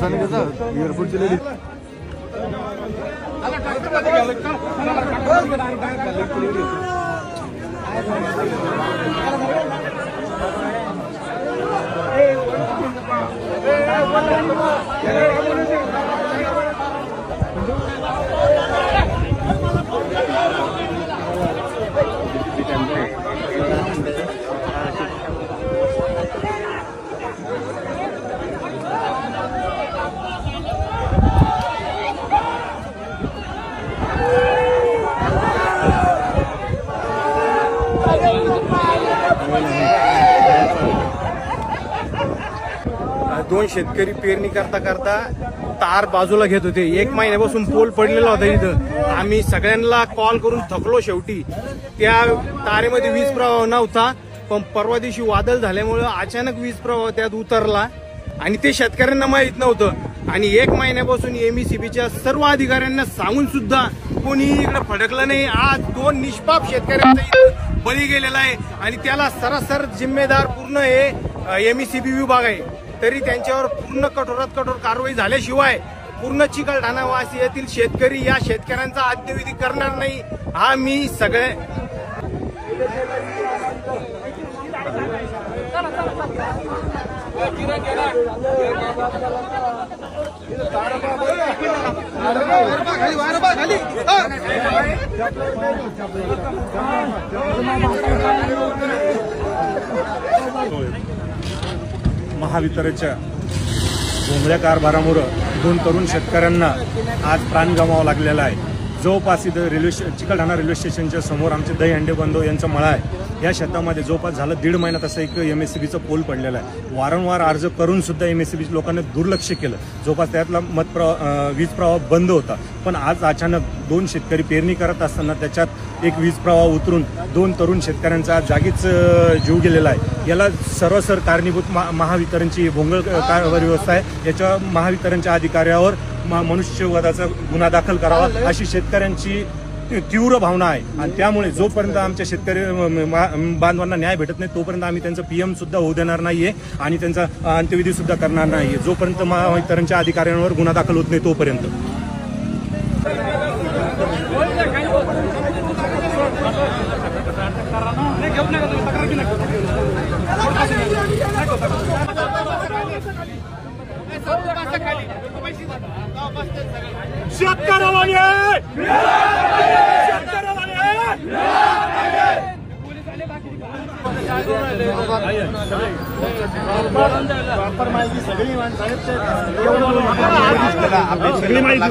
एअरपोर्टची lady दोन शेतकरी पेरणी करता करता तार बाजूला घेत होते। 1 महिन्यापासून पोल पडलेला होता इथं। आम्ही सगळ्यांना कॉल करून थकलो। शेवटी त्या तारेमध्ये वीज प्रवाह नव्हता, पण परवा दिवशी वादळ झाल्यामुळे अचानक वीज प्रवाह त्यात उतरला आणि ते शेतकऱ्यांना माहित नव्हतं। आणि 1 महिन्यापासून एमईसीबीच्या सर्व अधिकाऱ्यांना सांगून सुद्धा कोणी इकडे फडकलं नाही। आज 2 निष्पाप शेतकऱ्यांचा इथं बळी गेलेला आहे आणि त्याला सरासर जिम्मेदार पूर्ण हे एमईसीबी विभाग आहे। तरी त्यांच्यावर पूर्ण कठोरात कठोर कारवाई झाल्याशिवाय पूर्ण चिकलठाणा वासी येथील शेतकरी या शेतकऱ्यांचा अंत्यविधी करणार नाही। हा मी सगळे महावितरणच्या भोंगळ्या कारभारामुळे 2 तरुण शेतकऱ्यांना आज प्राण गमावा लागलेला आहे। जवळपास इथं चिकलठाणा रेल्वे स्टेशनच्या समोर आमचे दहीहंडे बंधू यांचा मळा आहे। या शेतामध्ये जवळपास झालं 1.5 महिन्यात असं एक एमएससीबीचं पोल पडलेला आहे। वारंवार अर्ज करून सुद्धा एमएससीबी लोकांनी दुर्लक्ष केलं। जवळपास त्यातला वीज प्रवाह बंद होता, पण आज अचानक 2 शेतकरी पेरणी करत असताना त्याच्यात एक वीज प्रवाह उतरून 2 तरुण शेतकऱ्यांचा जागीच जीव गेलेला आहे। याला सर्वसर कारणीभूत महावितरणची भोंगळ कारभार व्यवस्था आहे। याच्या महावितरणच्या अधिकाऱ्यावर मनुष्यवधाचा गुन्हा दाखल करावा अशी शेतकऱ्यांची तीव्र भावना आहे। आणि त्यामुळे जोपर्यंत आमच्या शेतकरी बांधवांना न्याय भेटत नाही तोपर्यंत आम्ही त्यांचं पीएम सुद्धा होऊ देणार नाहीये आणि त्यांचा अंत्यविधी सुद्धा करणार नाहीये, जोपर्यंत महावितरणच्या अधिकाऱ्यांवर गुन्हा दाखल होत नाही तोपर्यंत। सगळी माहिती